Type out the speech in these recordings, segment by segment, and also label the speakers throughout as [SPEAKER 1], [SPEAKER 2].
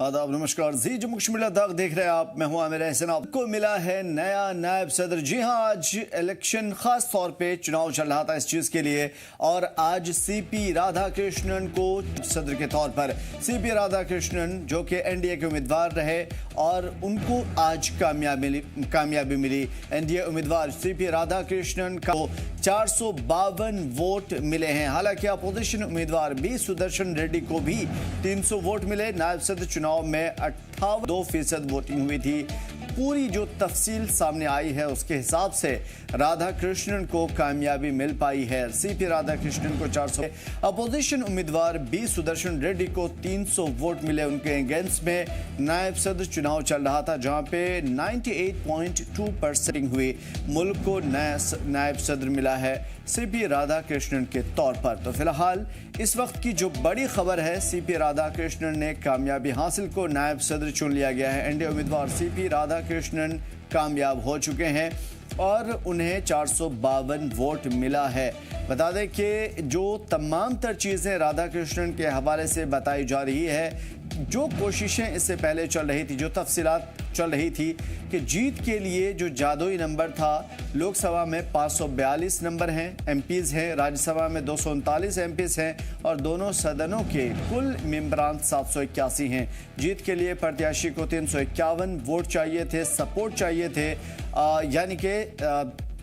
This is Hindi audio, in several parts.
[SPEAKER 1] आदाब नमस्कार। जी जम्मू कश्मीर तक देख रहे हैं आप। मैं हूं आमिर एहसन। आपको मिला है नया नायब सदर। जी हां, आज इलेक्शन खास तौर पे चुनाव चल रहा था इस चीज के लिए, और आज सीपी राधाकृष्णन को सदर के तौर पर सीपी राधाकृष्णन जो कि एनडीए के उम्मीदवार रहे और उनको आज कामयाबी मिली। एनडीए उम्मीदवार सीपी राधाकृष्णन को 452 वोट मिले हैं। हालांकि अपोजिशन उम्मीदवार बी सुदर्शन रेड्डी को भी 300 वोट मिले। नायब सदर चुनाव में 58% वोटिंग हुई थी। पूरी जो तफसील सामने आई है उसके हिसाब से राधाकृष्णन को कामयाबी मिल पाई है। सीपी राधाकृष्णन को 400, अपोजिशन उम्मीदवार बी सुदर्शन रेड्डी को 300 वोट मिले। उनके अगेंस्ट में नायब सदर चुनाव चल रहा था जहां पे 98.2% हुई। मुल्क को नायब सदर मिला है सीपी राधाकृष्णन के तौर पर। तो फिलहाल इस वक्त की जो बड़ी खबर है, सीपी राधाकृष्णन ने कामयाबी हासिल को नायब सदर चुन लिया गया है। एनडीए उम्मीदवार सीपी राधाकृष्णन कामयाब हो चुके हैं और उन्हें 452 वोट मिला है। बता दें कि जो तमाम तर चीज़ें राधाकृष्णन के हवाले से बताई जा रही है, जो कोशिशें इससे पहले चल रही थी, जो तफसीलात चल रही थी कि जीत के लिए जो जादुई नंबर था, लोकसभा में 542 नंबर हैं, एमपीज़ हैं, राज्यसभा में 239 एमपीज़ हैं और दोनों सदनों के कुल मेंबरान 781 हैं। जीत के लिए प्रत्याशी को 351 वोट चाहिए थे, सपोर्ट चाहिए थे, यानी कि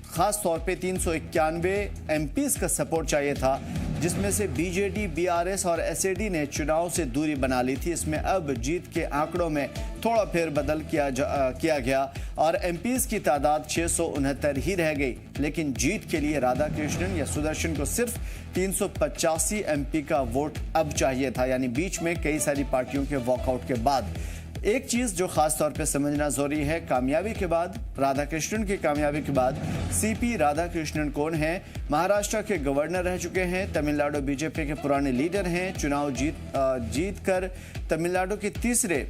[SPEAKER 1] ख़ास तौर पे 391 एमपीज़ का सपोर्ट चाहिए था, जिसमें से बीजेडी, बीआरएस और एसएडी ने चुनाव से दूरी बना ली थी। इसमें अब जीत के आंकड़ों में थोड़ा फेरबदल किया गया और एमपीज़ की तादाद 669 ही रह गई। लेकिन जीत के लिए राधाकृष्णन या सुदर्शन को सिर्फ 385 एमपी का वोट अब चाहिए था, यानी बीच में कई सारी पार्टियों के वॉकआउट के बाद। एक चीज़ जो ख़ास तौर पे समझना ज़रूरी है, कामयाबी के बाद, राधाकृष्णन की कामयाबी के बाद सीपी राधाकृष्णन कौन है? महाराष्ट्र के गवर्नर रह चुके हैं, तमिलनाडु बीजेपी के पुराने लीडर हैं, चुनाव जीत कर तमिलनाडु के तीसरे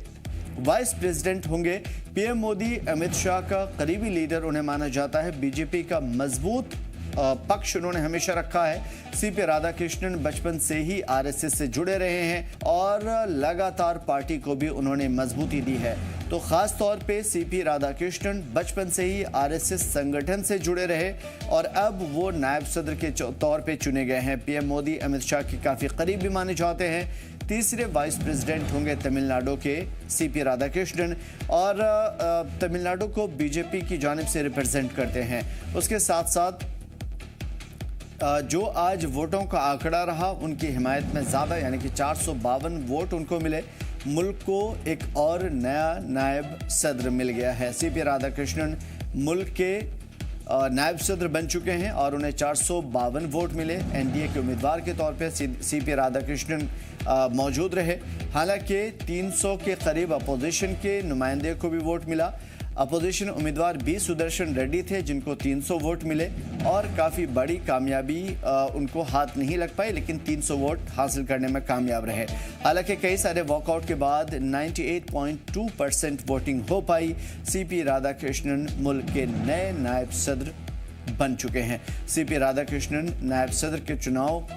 [SPEAKER 1] वाइस प्रेसिडेंट होंगे। पीएम मोदी, अमित शाह का करीबी लीडर उन्हें माना जाता है। बीजेपी का मजबूत पक्ष उन्होंने हमेशा रखा है। सीपी राधाकृष्णन बचपन से ही आरएसएस से जुड़े रहे हैं और लगातार पार्टी को भी उन्होंने मजबूती दी है। तो खास तौर पे सीपी राधाकृष्णन बचपन से ही आरएसएस संगठन से जुड़े रहे और अब वो नायब सदर के तौर पे चुने गए हैं। पीएम मोदी अमित शाह के काफ़ी करीब भी माने जाते हैं। तीसरे वाइस प्रेसिडेंट होंगे तमिलनाडु के सीपी राधाकृष्णन और तमिलनाडु को बीजेपी की जानिब से रिप्रेजेंट करते हैं। उसके साथ साथ जो आज वोटों का आंकड़ा रहा, उनकी हिमायत में ज़्यादा, यानी कि 452 वोट उनको मिले। मुल्क को एक और नया नायब सदर मिल गया है। सीपी राधाकृष्णन मुल्क के नायब सदर बन चुके हैं और उन्हें 452 वोट मिले। एनडीए के उम्मीदवार के तौर पे सीपी राधाकृष्णन मौजूद रहे। हालांकि 300 के करीब अपोजिशन के नुमाइंदे को भी वोट मिला। अपोजिशन उम्मीदवार बी सुदर्शन रेड्डी थे जिनको 300 वोट मिले और काफ़ी बड़ी कामयाबी उनको हाथ नहीं लग पाई, लेकिन 300 वोट हासिल करने में कामयाब रहे। हालांकि कई सारे वॉकआउट के बाद 98.2% वोटिंग हो पाई। सीपी राधाकृष्णन मुल्क के नए नायब सदर बन चुके हैं। सीपी राधाकृष्णन नायब सदर के चुनाव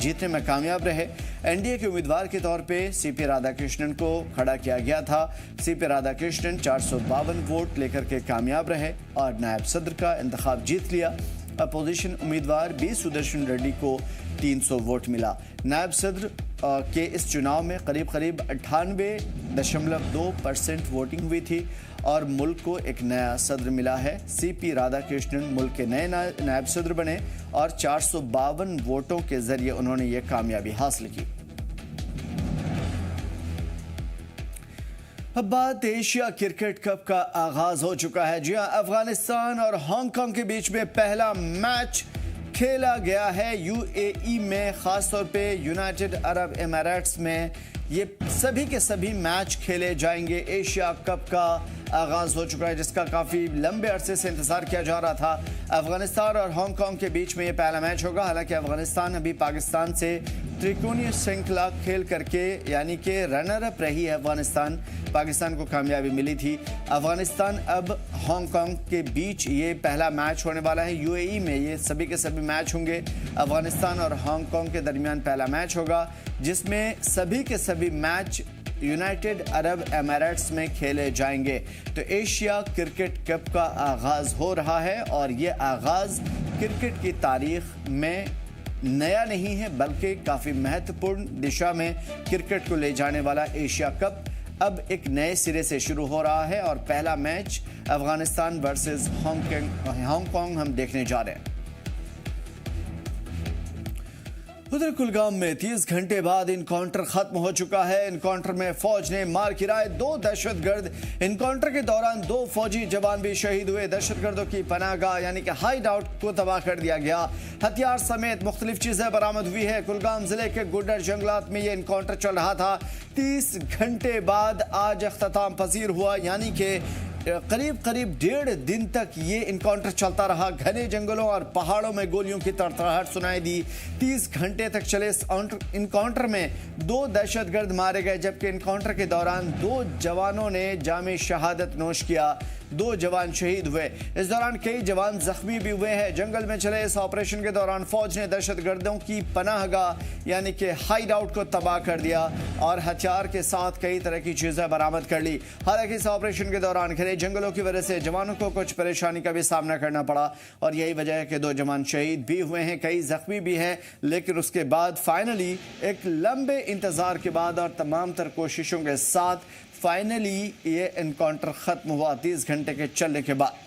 [SPEAKER 1] जीतने में कामयाब रहे। एनडीए के उम्मीदवार के तौर पे सीपी राधाकृष्णन को खड़ा किया गया था। सीपी राधाकृष्णन 452 वोट लेकर के कामयाब रहे और नायब सदर का इंतखाब जीत लिया। अपोजिशन उम्मीदवार बी सुदर्शन रेड्डी को 300 वोट मिला। नायब सदर के इस चुनाव में करीब 98.2% वोटिंग हुई थी और मुल्क को एक नया सदर मिला है। सीपी राधाकृष्णन मुल्क के नए नायब सदर बने और 452 वोटों के जरिए उन्होंने ये कामयाबी हासिल की। अब बात एशिया क्रिकेट कप का आगाज हो चुका है। जी हां, अफगानिस्तान और हांगकांग के बीच में पहला मैच खेला गया है यूएई में, खासतौर पे यूनाइटेड अरब एमिरेट्स में। ये सभी के सभी मैच खेले जाएंगे। एशिया कप का आगाज हो चुका है जिसका काफ़ी लंबे अरसे से इंतजार किया जा रहा था। अफगानिस्तान और हांगकांग के बीच में ये पहला मैच होगा। हालांकि अफगानिस्तान अभी पाकिस्तान से त्रिकोणीय श्रृंखला खेल करके, यानी कि रनर अप रही है अफगानिस्तान, पाकिस्तान को कामयाबी मिली थी। अफगानिस्तान अब हांगकांग के बीच ये पहला मैच होने वाला है यूएई में। ये सभी के सभी मैच होंगे अफगानिस्तान और हांगकांग के दरमियान पहला मैच होगा जिसमें सभी के सभी मैच यूनाइटेड अरब एमिरेट्स में खेले जाएंगे। तो एशिया क्रिकेट कप का आगाज हो रहा है और ये आगाज क्रिकेट की तारीख में नया नहीं है, बल्कि काफ़ी महत्वपूर्ण दिशा में क्रिकेट को ले जाने वाला एशिया कप अब एक नए सिरे से शुरू हो रहा है और पहला मैच अफगानिस्तान वर्सेस हांगकांग हम देखने जा रहे हैं। उधर कुलगाम में 30 घंटे बाद इनकाउंटर खत्म हो चुका है। इनकाउंटर में फौज ने मार गिराए 2 दहशतगर्द। इनकाउंटर के दौरान 2 फौजी जवान भी शहीद हुए। दहशतगर्दों की पनाहगाह यानी कि हाइड आउट को तबाह कर दिया गया। हथियार समेत मुख्तलिफ चीजें बरामद हुई है। कुलगाम जिले के गुड्डर जंगलात में यह इनकाउंटर चल रहा था। 30 घंटे बाद आज अख्ताम पजीर हुआ, यानी कि करीब 1.5 दिन तक ये इनकाउंटर चलता रहा। घने जंगलों और पहाड़ों में गोलियों की तड़तड़ाहट सुनाई दी। 30 घंटे तक चले इस इनकाउंटर में 2 दहशतगर्द मारे गए, जबकि इनकाउंटर के दौरान 2 जवानों ने जामे शहादत नोश किया। 2 जवान शहीद हुए। इस दौरान कई जवान जख्मी भी हुए हैं। जंगल में चले इस ऑपरेशन के दौरान फौज ने दहशतगर्दों की पनाहगाह यानी कि हाइड आउट को तबाह कर दिया और हथियार के साथ कई तरह की चीजें बरामद कर ली। हालांकि इस ऑपरेशन के दौरान घने जंगलों की वजह से जवानों को कुछ परेशानी का भी सामना करना पड़ा और यही वजह है कि 2 जवान शहीद भी हुए हैं, कई जख्मी भी हैं। लेकिन उसके बाद फाइनली एक लंबे इंतजार के बाद और तमाम तर कोशिशों के साथ फाइनली ये एनकाउंटर खत्म हुआ 30 घंटे के चलने के बाद।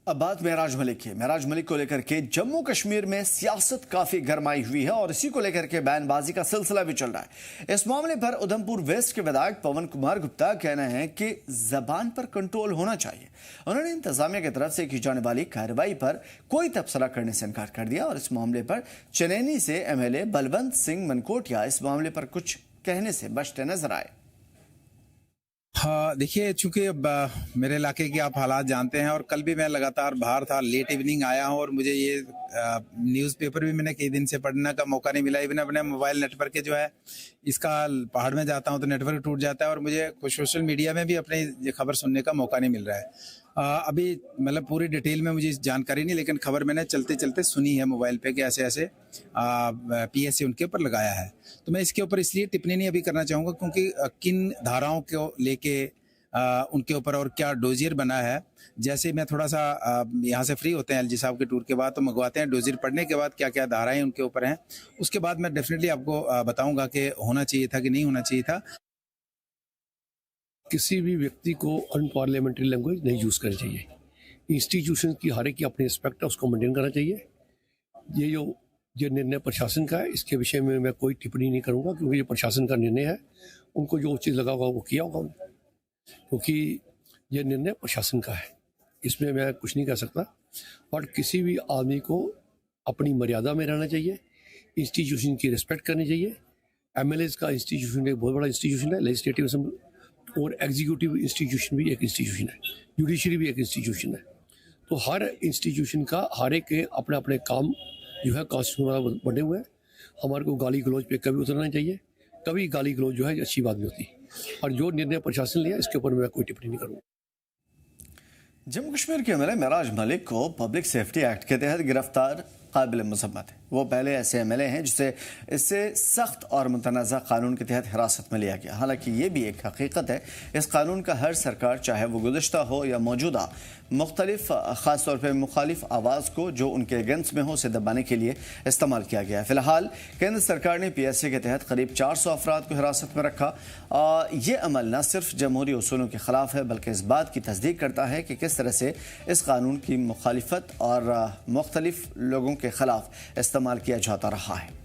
[SPEAKER 1] अब बात महराज मलिक की। महराज मलिक को लेकर के जम्मू कश्मीर में सियासत काफी गरमाई हुई है और इसी को लेकर के बयानबाजी का सिलसिला भी चल रहा है। इस मामले पर उधमपुर वेस्ट के विधायक पवन कुमार गुप्ता का कहना है कि जबान पर कंट्रोल होना चाहिए। उन्होंने इंतजामिया की तरफ से की जाने वाली कार्रवाई पर कोई तबसरा करने से इनकार कर दिया और इस मामले पर चनैनी से एमएलए बलवंत सिंह मनकोटिया इस मामले पर कुछ कहने से बचते नजर आए।
[SPEAKER 2] हाँ, देखिए, चूंकि अब मेरे इलाके के आप हालात जानते हैं और कल भी मैं लगातार बाहर था, लेट इवनिंग आया हूँ और मुझे ये न्यूज़पेपर भी मैंने कई दिन से पढ़ने का मौका नहीं मिला। इवन अपने मोबाइल नेटवर्क के जो है इसका पहाड़ में जाता हूँ तो नेटवर्क टूट जाता है और मुझे कुछ सोशल मीडिया में भी अपनी खबर सुनने का मौका नहीं मिल रहा है। अभी मतलब पूरी डिटेल में मुझे जानकारी नहीं, लेकिन खबर मैंने चलते चलते सुनी है मोबाइल पे कि ऐसे ऐसे पीएससी उनके ऊपर लगाया है। तो मैं इसके ऊपर इसलिए टिप्पणी नहीं अभी करना चाहूँगा क्योंकि किन धाराओं को लेके उनके ऊपर और क्या डोजियर बना है। जैसे मैं थोड़ा सा यहाँ से फ्री होते हैं एलजी साहब के टूर के बाद तो मंगवाते हैं डोजियर पढ़ने के बाद क्या क्या धाराएं उनके ऊपर हैं, उसके बाद मैं डेफिनेटली आपको बताऊंगा कि होना चाहिए था कि नहीं होना चाहिए था।
[SPEAKER 3] किसी भी व्यक्ति को अनपार्लियामेंट्री लैंग्वेज नहीं यूज़ करनी चाहिए। इंस्टीट्यूशन की हर एक की अपनी रिस्पेक्ट है, उसको मेंटेन करना चाहिए। ये निर्णय प्रशासन का है, इसके विषय में मैं कोई टिप्पणी नहीं करूंगा क्योंकि ये प्रशासन का निर्णय है। उनको जो चीज़ लगा होगा वो किया होगा, क्योंकि ये निर्णय प्रशासन का है, इसमें मैं कुछ नहीं कह सकता। और किसी भी आदमी को अपनी मर्यादा में रहना चाहिए, इंस्टीट्यूशन की रिस्पेक्ट करनी चाहिए। एमएलएज का इंस्टीट्यूशन एक बहुत बड़ा इंस्टीट्यूशन है, लेजिस्लेटिव असेंबली और एग्जीक्यूटिव इंस्टीट्यूशन भी एक इंस्टीट्यूशन है, जुडिशरी भी एक इंस्टीट्यूशन है। तो हर इंस्टीट्यूशन का हर एक के अपने अपने काम जो है कॉन्स्टिट्यूशन बने हुए हैं। हमारे को गाली गलौज पे कभी उतरना नहीं चाहिए, कभी गाली गलौज जो है अच्छी बात नहीं होती। और जो निर्णय प्रशासन लिया इसके ऊपर मैं कोई टिप्पणी नहीं करूँगा।
[SPEAKER 1] जम्मू कश्मीर के एमएलए महराज मलिक को पब्लिक सेफ्टी एक्ट के तहत गिरफ्तार काबिल मजम्मत है। वो पहले ऐसे एमएलए हैं जिसे इससे सख्त और मुतनाज़ा कानून के तहत हिरासत में लिया गया। हालांकि ये भी एक हकीकत है, इस कानून का हर सरकार चाहे वो गुज़श्ता हो या मौजूदा मुख्तलिफ ख़ास तौर पर मुखालिफ आवाज़ को जो उनके अगेंस्ट में हो उसे दबाने के लिए इस्तेमाल किया गया है। फिलहाल केंद्र सरकार ने पीएसए के तहत करीब 400 अफराद को हिरासत में रखा। ये अमल न सिर्फ जमहूरी उसूलों के ख़िलाफ़ है बल्कि इस बात की तस्दीक करता है कि किस तरह से इस कानून की मुखालिफत और मुख्तलिफ लोगों के खिलाफ इस्तेमाल किया जाता रहा है।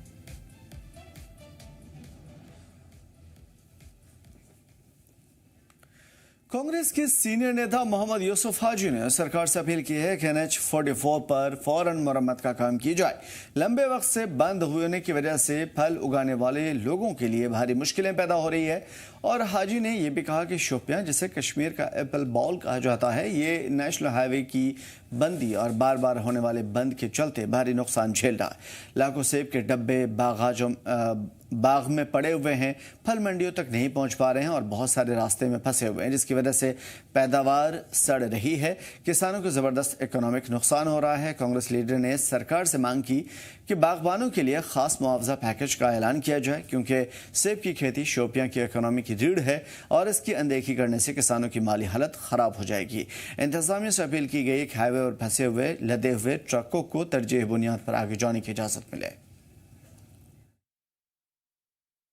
[SPEAKER 1] कांग्रेस के सीनियर नेता मोहम्मद यूसुफ हाजी ने सरकार से अपील की है कि NH-44 पर फौरन मरम्मत का काम की जाए। लंबे वक्त से बंद होने की वजह से फल उगाने वाले लोगों के लिए भारी मुश्किलें पैदा हो रही है और हाजी ने यह भी कहा कि शोपियां, जिसे कश्मीर का एप्पल बॉल कहा जाता है, ये नेशनल हाईवे की बंदी और बार बार होने वाले बंद के चलते भारी नुकसान झेल रहा है। लाखों सेब के डब्बे बाग में पड़े हुए हैं, फल मंडियों तक नहीं पहुंच पा रहे हैं और बहुत सारे रास्ते में फंसे हुए हैं, जिसकी वजह से पैदावार सड़ रही है। किसानों को जबरदस्त इकोनॉमिक नुकसान हो रहा है। कांग्रेस लीडर ने सरकार से मांग की कि बागबानों के लिए खास मुआवजा पैकेज का ऐलान किया जाए, क्योंकि सेब की खेती शोपियां की इकोनॉमी की रीढ़ है और इसकी अनदेखी करने से किसानों की माली हालत खराब हो जाएगी। इंतजामिया से अपील की गई कि हाईवे पर फंसे हुए लदे हुए ट्रकों को तरजीह बुनियाद पर आगे जाने की इजाजत मिले।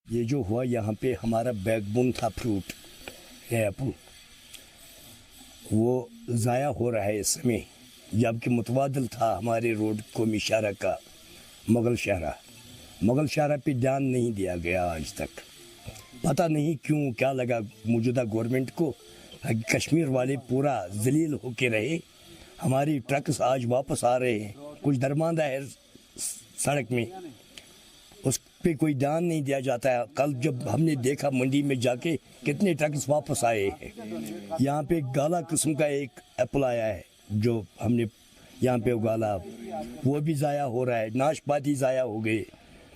[SPEAKER 4] ये जो हुआ यहाँ पे हमारा बैकबोन था फ्रूट एप्पल, वो ज़ाया हो रहा है इस समय, जबकि मुतवादिल था हमारे रोड कौमी शाहरा का मुगल शाहरा पे ध्यान नहीं दिया गया आज तक। पता नहीं क्यों, क्या लगा मौजूदा गवर्नमेंट को, कश्मीर वाले पूरा जलील होके रहे। हमारी ट्रक्स आज वापस आ रहे हैं, कुछ दरमांदा है सड़क में, उस पे कोई ध्यान नहीं दिया जाता है। कल जब हमने देखा मंडी में जाके कितने ट्रक्स वापस आए हैं। यहाँ पे गाला किस्म का एक एप्पल आया है जो हमने यहाँ पे उगाला, वो भी ज़ाया हो रहा है, नाशपाती ज़ाया हो गए।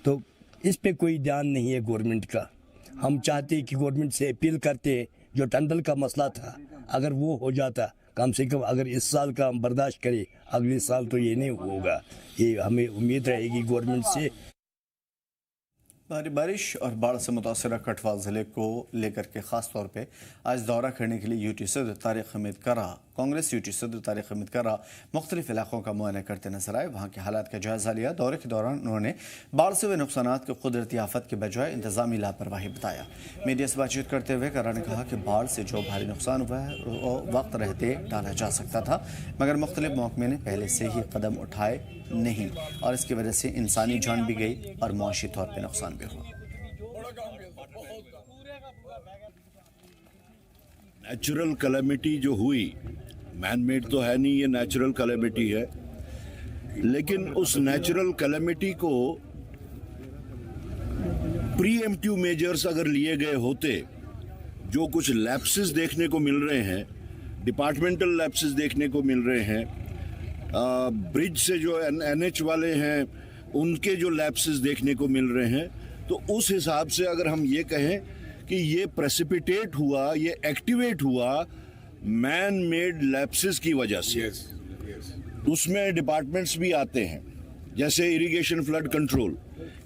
[SPEAKER 4] तो इस पे कोई ध्यान नहीं है गवर्नमेंट का। हम चाहते कि गवर्नमेंट से अपील करते हैं, जो टंडल का मसला था अगर वो हो जाता कम से कम, अगर इस साल का हम बर्दाश्त करें, अगले साल तो ये नहीं होगा। ये हमें उम्मीद रहेगी गवर्नमेंट से।
[SPEAKER 1] भारी बारिश और बाढ़ से मुतासर कठुआ ज़िले को लेकर के ख़ास तौर पे आज दौरा करने के लिए यूटी सदर तारिक हमीद कर्रा, कांग्रेस यूटी सदर तारिक हमीद कर्रा मुख्तलिफ इलाकों का मुआयना करते नजर आए। वहाँ के हालात का जायज़ा लिया। दौरे के दौरान उन्होंने बाढ़ से हुए नुकसानात को कुदरती आफत के बजाय इंतजामी लापरवाही बताया। मीडिया से बातचीत करते हुए कर्रा ने कहा कि बाढ़ से जो भारी नुकसान हुआ है वो वक्त रहते टाला जा सकता था, मगर मुख्तलिफ महकमे ने पहले से ही कदम उठाए नहीं और इसकी वजह से इंसानी जान भी गई और मुआशी तौर पर नुकसान भी हुआ।
[SPEAKER 5] नेचुरल कैलेमिटी जो हुई, मैन मेड तो है नहीं, ये नेचुरल कैलेमिटी है, लेकिन उस नेचुरल कैलेमिटी को प्रीएम्प्टिव मेजर्स अगर लिए गए होते, जो कुछ लैप्सेस देखने को मिल रहे हैं, डिपार्टमेंटल लैप्सेस देखने को मिल रहे हैं, ब्रिज से जो एनएच वाले हैं उनके जो लैप्सेस देखने को मिल रहे हैं, तो उस हिसाब से अगर हम ये कहें कि ये प्रेसिपिटेट हुआ, ये एक्टिवेट हुआ मैन मेड लैप्सेस की वजह से। उसमें डिपार्टमेंट्स भी आते हैं, जैसे irrigation flood control.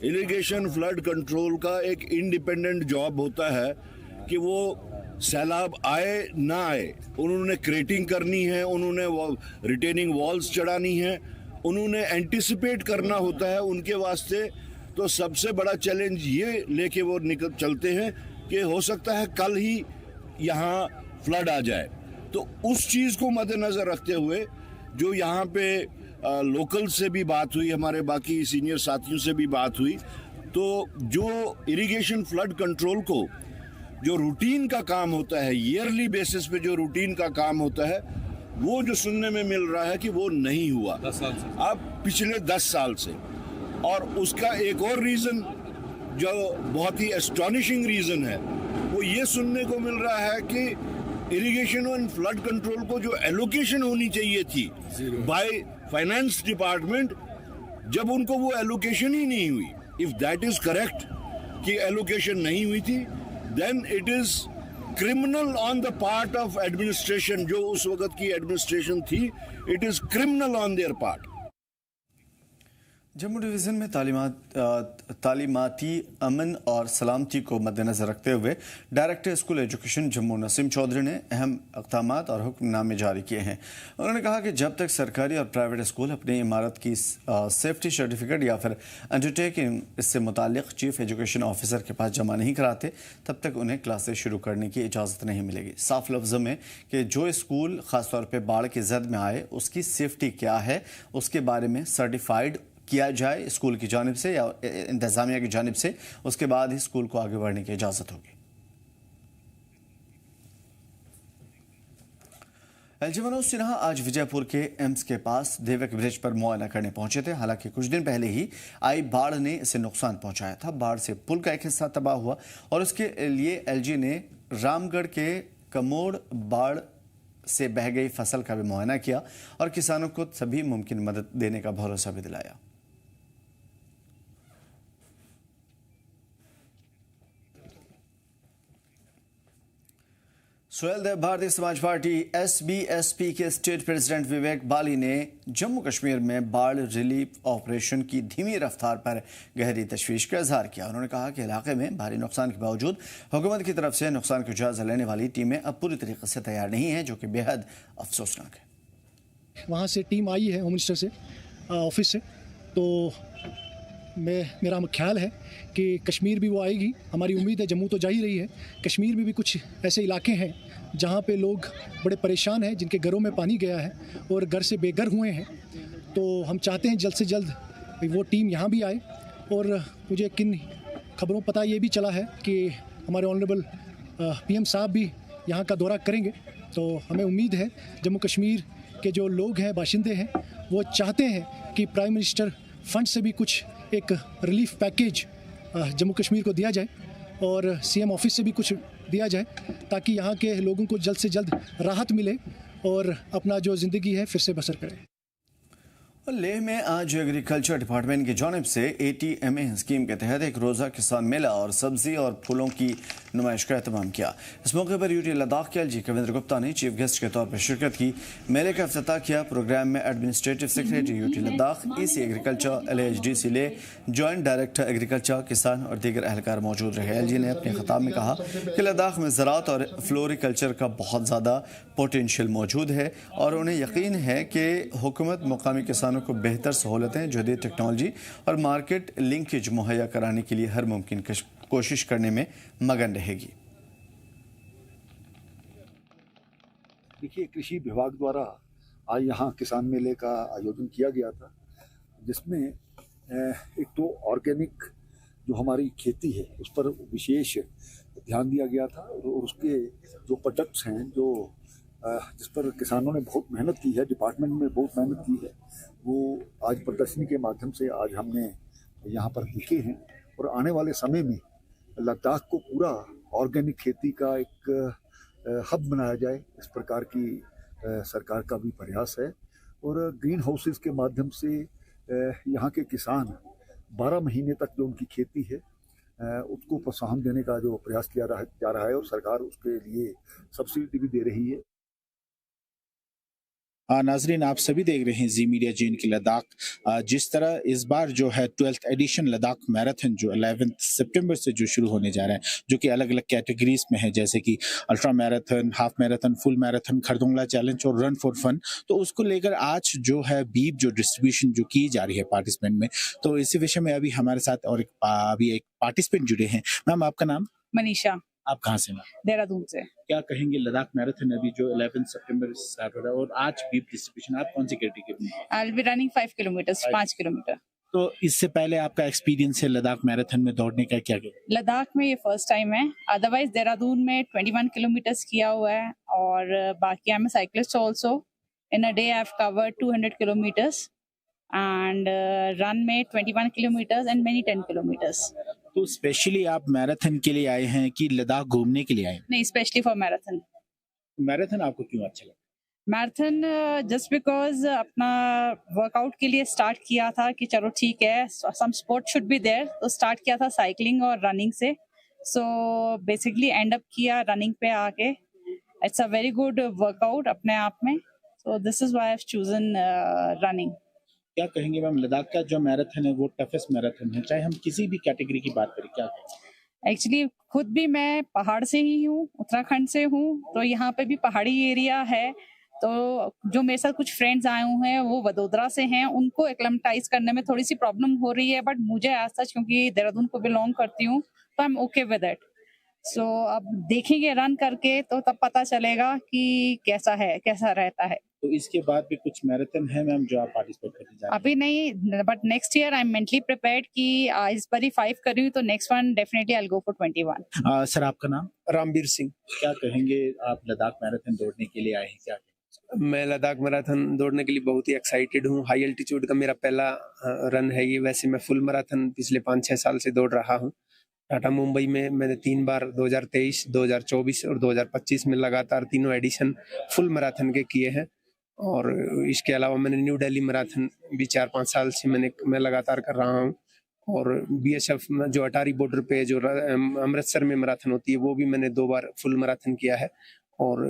[SPEAKER 5] Irrigation flood control का एक इंडिपेंडेंट जॉब होता है कि वो सैलाब आए ना आए, उन्होंने क्रेटिंग करनी है, उन्होंने रिटेनिंग वॉल्स चढ़ानी है, उन्होंने एंटिसिपेट करना होता है उनके वास्ते। तो सबसे बड़ा चैलेंज ये लेके वो निकल चलते हैं कि हो सकता है कल ही यहाँ फ्लड आ जाए। तो उस चीज़ को मद्देनज़र रखते हुए जो यहाँ पे लोकल से भी बात हुई, हमारे बाकी सीनियर साथियों से भी बात हुई, तो जो इरिगेशन फ्लड कंट्रोल को जो रूटीन का काम होता है, ईयरली बेसिस पे जो रूटीन का काम होता है, वो जो सुनने में मिल रहा है कि वो नहीं हुआ 10 साल से, अब पिछले 10 साल से। और उसका एक और रीज़न जो बहुत ही एस्टॉनिशिंग रीज़न है, वो ये सुनने को मिल रहा है कि इरिगेशन एंड फ्लड कंट्रोल को जो एलोकेशन होनी चाहिए थी बाय फाइनेंस डिपार्टमेंट, जब उनको वो एलोकेशन ही नहीं हुई, इफ दैट इज करेक्ट कि एलोकेशन नहीं हुई थी, then it is criminal on the part of administration. जो उस वक्त की एडमिनिस्ट्रेशन थी, it is criminal on their part.
[SPEAKER 1] Jammu division में तालीमाती अमन और सलामती को मद्देनज़र रखते हुए director school education Jammu Naseem Chaudhary ने अहम इक़दामात और हुक्मनामे जारी किए हैं। उन्होंने कहा कि जब तक सरकारी और प्राइवेट स्कूल अपनी इमारत की सेफ्टी सर्टिफिकेट या फिर अंडरटेकिंग इससे मुताल्लिक़ चीफ एजुकेशन ऑफिसर के पास जमा नहीं कराते, तब तक उन्हें क्लासेस शुरू करने की इजाज़त नहीं मिलेगी। साफ लफ्ज़ों में कि जो स्कूल ख़ासतौर पर बाढ़ की जद में आए उसकी सेफ्टी क्या है, उसके बारे में सर्टिफाइड किया जाए स्कूल की जानिब से या इंतज़ामिया की जानिब से, उसके बाद ही स्कूल को आगे बढ़ने की इजाज़त होगी। एलजी मनोज सिन्हा आज विजयपुर के एम्स के पास देवक ब्रिज पर मुआयना करने पहुंचे थे। हालांकि कुछ दिन पहले ही आई बाढ़ ने इसे नुकसान पहुंचाया था। बाढ़ से पुल का एक हिस्सा तबाह हुआ और उसके लिए एलजी ने रामगढ़ के कमोड़ बाढ़ से बह गई फसल का भी मुआयना किया और किसानों को सभी मुमकिन मदद देने का भरोसा भी दिलाया। सुहेल देव भारतीय समाज पार्टी एसबीएसपी के स्टेट प्रेसिडेंट विवेक बाली ने जम्मू कश्मीर में बाढ़ रिलीफ ऑपरेशन की धीमी रफ्तार पर गहरी तशवीश का इजहार किया। उन्होंने कहा कि इलाके में भारी नुकसान के बावजूद हुकूमत की तरफ से नुकसान का जायजा लेने वाली टीमें अब पूरी तरीके से तैयार नहीं हैं, जो कि बेहद अफसोसनाक है।
[SPEAKER 6] वहाँ से टीम आई है होम मिनिस्टर से ऑफिस से, तो मेरा ख्याल है कि कश्मीर भी वो आएगी। हमारी उम्मीद है, जम्मू तो जा ही रही है, कश्मीर में भी कुछ ऐसे इलाके हैं जहाँ पे लोग बड़े परेशान हैं, जिनके घरों में पानी गया है और घर से बेघर हुए हैं। तो हम चाहते हैं जल्द से जल्द वो टीम यहाँ भी आए। और मुझे किन खबरों पता ये भी चला है कि हमारे ऑनरेबल पीएम साहब भी यहाँ का दौरा करेंगे। तो हमें उम्मीद है जम्मू कश्मीर के जो लोग हैं, बाशिंदे हैं, वो चाहते हैं कि प्राइम मिनिस्टर फंड से भी कुछ एक रिलीफ पैकेज जम्मू कश्मीर को दिया जाए और सीएम ऑफिस से भी कुछ दिया जाए, ताकि यहाँ के लोगों को जल्द से जल्द राहत मिले और अपना जो ज़िंदगी है फिर से बसर करें।
[SPEAKER 1] लेह में आज एग्रीकल्चर डिपार्टमेंट की जानिब से ATMA स्कीम के तहत एक रोज़ा किसान मेला और सब्जी और फूलों की नुमाइश का एहतमाम किया। इस मौके पर यूटी लद्दाख के LG कविंद्र गुप्ता ने चीफ गेस्ट के तौर पर शिरकत की। मेले का इफ्तिताह किया। प्रोग्राम में administrative secretary UT Ladakh, EC agriculture, LHDC ले, जॉइंट डायरेक्टर एग्रीकल्चर, किसान और दीगर एहलकार मौजूद रहे। LG ने अपने खिताब में कहा कि लद्दाख में ज़राअत और फ्लोरिकल्चर का बहुत ज़्यादा पोटेंशियल मौजूद है और उन्हें यकीन है कि हुकूमत मुकामी किसानों को बेहतर सहूलतें, जदीद टेक्नोलॉजी और मार्केट लिंकेज मुहैया कराने के लिए हर मुमकिन कोशिश करने में मगन रहेगी।
[SPEAKER 7] देखिए, कृषि विभाग द्वारा आज यहाँ किसान मेले का आयोजन किया गया था, जिसमें एक तो ऑर्गेनिक जो हमारी खेती है उस पर विशेष ध्यान दिया गया था और उसके जो प्रोडक्ट्स हैं जो जिस पर किसानों ने बहुत मेहनत की है, डिपार्टमेंट में बहुत मेहनत की है, वो आज प्रदर्शनी के माध्यम से आज हमने यहाँ पर दिखे हैं। और आने वाले समय में लद्दाख को पूरा ऑर्गेनिक खेती का एक हब बनाया जाए, इस प्रकार की सरकार का भी प्रयास है। और ग्रीन हाउसेस के माध्यम से यहाँ के किसान 12 महीने तक जो उनकी खेती है उसको प्रोत्साहन देने का जो प्रयास किया जा रहा है और सरकार उसके लिए सब्सिडी भी दे रही है।
[SPEAKER 2] नाजरीन, आप सभी देख रहे हैं जी मीडिया JNK की लद्दाख। जिस तरह इस बार जो है 12th एडिशन लद्दाख मैराथन जो 11 सितंबर से जो शुरू होने जा रहा है, जो कि अलग अलग कैटेगरीज में है, जैसे कि ultra marathon, half marathon, full marathon, Khardung La challenge और रन फॉर फन। तो उसको लेकर आज जो है बीप जो डिस्ट्रीब्यूशन जो की जा रही है पार्टिसिपेंट में, तो इसी विषय में अभी हमारे साथ और अभी एक पार्टिसिपेंट जुड़े हैं। मैम, आपका नाम?
[SPEAKER 8] मनीषा।
[SPEAKER 2] आप कहाँ से? मैम,
[SPEAKER 8] देहरादून से।
[SPEAKER 2] क्या कहेंगे लद्दाख मैराथन अभी जो 11 सितंबर से स्टार्ट हो रहा है और आज बीप डिस्ट्रीब्यूशन, आप कौन सी कैटेगरी में?
[SPEAKER 8] I will be running 5 kilometre, 5 kilometre.
[SPEAKER 2] तो इससे पहले आपका एक्सपीरियंस है लद्दाख मैराथन में दौड़ने का, क्या क्या?
[SPEAKER 8] लद्दाख में ये फर्स्ट टाइम है, अदरवाइज देहरादून में 21 किलोमीटर किया हुआ है और बाकी I am cyclist also. In a day I have covered 200 kilometres and run में 21 किलोमीटर्स एंड मेनी 10 किलोमीटर्स।
[SPEAKER 2] तो स्पेशली आप मैराथन के लिए आए हैं कि लद्दाख घूमने के लिए आए हैं?
[SPEAKER 8] नहीं, स्पेशली फॉर मैराथन।
[SPEAKER 2] मैराथन आपको क्यों अच्छा लगा?
[SPEAKER 8] मैराथन जस्ट बिकॉज अपना वर्कआउट के लिए स्टार्ट किया था कि चलो ठीक है, सम स्पोर्ट शुड बी देयर, तो स्टार्ट किया था साइकिलिंग और रनिंग से। सो बेसिकली एंड अप किया रनिंग पे आके। It's a very good workout अपने आप में, so this is why I have chosen running.
[SPEAKER 2] क्या कहेंगे मैम, लद्दाख का जो मैराथन है वो टफेस्ट मैराथन है, चाहे हम किसी भी कैटेगरी की बात करें, क्या कहेंगे?
[SPEAKER 8] एक्चुअली खुद भी मैं पहाड़ से ही हूँ, उत्तराखंड से हूँ, तो यहाँ पे भी पहाड़ी एरिया है। तो जो मेरे साथ कुछ फ्रेंड्स आए हुए हैं वो वडोदरा से हैं, उनको एक्लेमेटाइज करने में थोड़ी सी प्रॉब्लम हो रही है, बट मुझे एज सच क्योंकि देहरादून को बिलोंग करती हूँ तो I am okay with it. So अब देखेंगे रन करके तो तब पता चलेगा कि कैसा है, कैसा रहता है।
[SPEAKER 2] तो इसके बाद भी कुछ मैराथन है मैम जो आप पार्टिसिपेट करने जा रहे हैं?
[SPEAKER 8] अभी नहीं, but next year I am mentally prepared कि इस बार 5 करी तो next one definitely I will go for 21।
[SPEAKER 2] Sir, आपका नाम?
[SPEAKER 9] रामबीर सिंह।
[SPEAKER 2] क्या कहेंगे, आप लद्दाख मैराथन दौड़ने के लिए आए हैं, क्या?
[SPEAKER 9] मैं लद्दाख मैराथन दौड़ने के लिए बहुत ही एक्साइटेड हूँ। हाई एल्टीट्यूड का मेरा पहला रन है ये। वैसे मैं फुल मैराथन पिछले 5-6 साल से दौड़ रहा हूँ। टाटा मुंबई में मैंने 3 बार 2023, 2024 और 2025 में लगातार तीनों एडिशन फुल मैराथन के किए हैं। और इसके अलावा मैंने न्यू दिल्ली मैराथन भी 4-5 साल से मैं लगातार कर रहा हूँ। और बीएसएफ में जो अटारी बॉर्डर पे जो अमृतसर में मैराथन होती है वो भी मैंने 2 बार फुल मैराथन किया है। और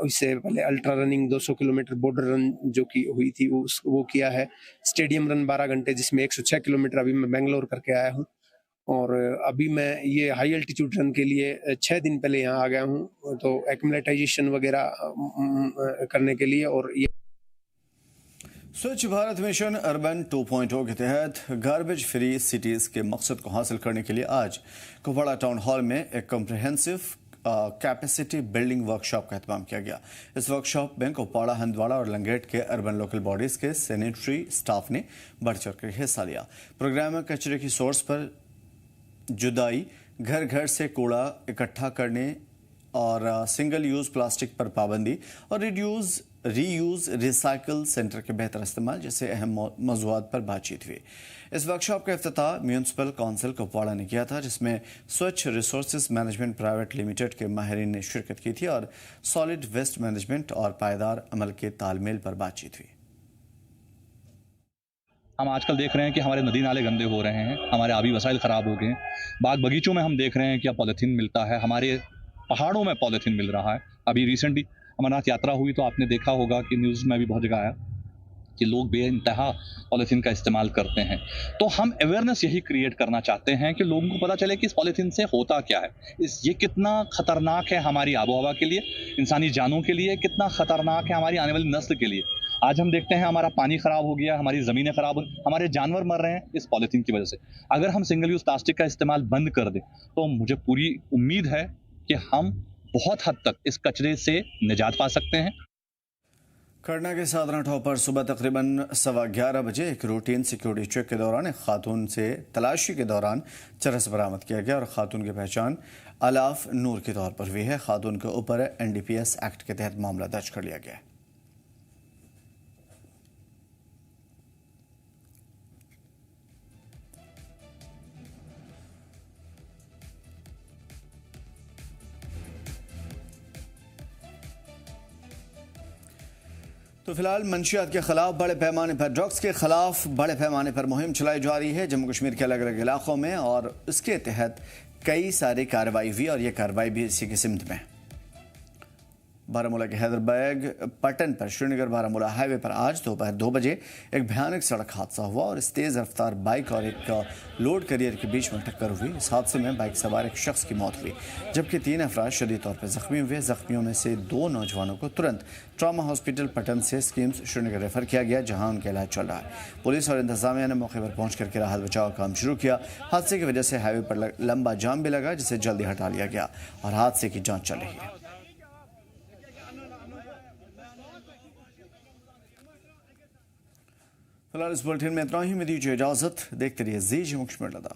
[SPEAKER 9] इससे पहले ultra running 200 kilometre border run जो की हुई थी वो किया है। स्टेडियम रन 12 घंटे जिसमें 106 किलोमीटर अभी मैं बेंगलोर करके आया हूँ। और अभी मैं ये हाई एल्टीट्यूड रन के लिए 6 दिन पहले यहाँ आ गया हूँ तो एक्लिमेटाइजेशन वगैरह करने के लिए। और ये
[SPEAKER 1] स्वच्छ भारत मिशन अर्बन 2.0 के तहत गार्बेज फ्री सिटीज के मकसद को हासिल करने के लिए आज कुपवाड़ा टाउन हॉल में एक कॉम्प्रिहेंसिव कैपेसिटी बिल्डिंग वर्कशॉप का एहतमाम किया गया। इस वर्कशॉप में कुपवाड़ा, हंदवाड़ा और लंगेट के अर्बन लोकल बॉडीज के सैनिटरी स्टाफ ने बढ़ चढ़कर हिस्सा लिया। प्रोग्राम में कचरे की सोर्स पर जुदाई, घर घर से कूड़ा इकट्ठा करने और सिंगल यूज प्लास्टिक पर पाबंदी और रीयूज रिसाइकल सेंटर के बेहतर इस्तेमाल जैसे अहम मौज़ूआत पर बातचीत हुई। इस वर्कशॉप का इफ्तिताह म्यूनिसिपल काउंसिल कुपवाड़ा ने किया था, जिसमें स्वच्छ रिसोर्सेज मैनेजमेंट प्राइवेट लिमिटेड के माहिरीन ने शिरकत की थी और सॉलिड वेस्ट मैनेजमेंट और पायदार अमल के तालमेल पर बातचीत हुई।
[SPEAKER 10] हम आजकल देख रहे हैं कि हमारे नदी नाले गंदे हो रहे हैं, हमारे आबी वसाइल ख़राब हो गए हैं। बाग बगीचों में हम देख रहे हैं कि अब पॉलीथीन मिलता है, हमारे पहाड़ों में पॉलीथीन मिल रहा है। अभी रिसेंटली अमरनाथ यात्रा हुई तो आपने देखा होगा कि न्यूज़ में भी बहुत जगह आया कि लोग बेइंतहा पॉलीथीन का इस्तेमाल करते हैं। तो हम अवेयरनेस यही क्रिएट करना चाहते हैं कि लोगों को पता चले कि इस पॉलीथीन से होता क्या है, ये कितना ख़तरनाक है हमारी आबो हवा के लिए, इंसानी जानों के लिए, कितना ख़तरनाक है हमारी आने वाली नस्ल के लिए। आज हम देखते हैं हमारा पानी ख़राब हो गया, हमारी ज़मीनें ख़राब हो, हमारे जानवर मर रहे हैं इस पॉलीथीन की वजह से। अगर हम सिंगल यूज़ प्लास्टिक का इस्तेमाल बंद कर दें तो मुझे पूरी उम्मीद है कि हम बहुत हद तक इस कचरे से निजात पा सकते हैं।
[SPEAKER 1] करना के साधना ठाव पर सुबह तकरीबन 11:15 बजे एक रूटीन सिक्योरिटी चेक के दौरान एक खातून से तलाशी के दौरान चरस बरामद किया गया और खातून की पहचान अलाफ नूर के तौर पर हुई है। खातून के ऊपर NDPS एक्ट के तहत मामला दर्ज कर लिया गया है। तो फिलहाल मंशियात के खिलाफ बड़े पैमाने पर, ड्रग्स के खिलाफ बड़े पैमाने पर मुहिम चलाई जा रही है जम्मू कश्मीर के अलग अलग इलाकों में और इसके तहत कई सारी कार्रवाई हुई और ये कार्रवाई भी इसी की सिमत में। बारामूला के हैदरबैग पटन पर श्रीनगर बारामूला हाईवे पर आज दोपहर 2 बजे एक भयानक सड़क हादसा हुआ और इस तेज़ रफ्तार बाइक और एक लोड कैरियर के बीच में टक्कर हुई। इस हादसे में बाइक सवार एक शख्स की मौत हुई जबकि 3 अफराद शदीद तौर पर जख्मी हुए। जख्मियों में से 2 नौजवानों को तुरंत ट्रॉमा हॉस्पिटल पटन से स्कीम्स श्रीनगर रेफर किया गया, जहां उनका इलाज चल रहा है। पुलिस और इंतजामिया ने मौके पर पहुंच करके राहत बचाव काम शुरू किया। हादसे की वजह से हाईवे पर लंबा जाम भी लगा जिसे जल्दी हटा लिया गया और हादसे की जाँच चल रही है। फिलहाल इस बुलेटिन में इतना ही। मैं दीजिए इजाजत। देखते रहिए जी जम्मू कश्मीर लद्दाख।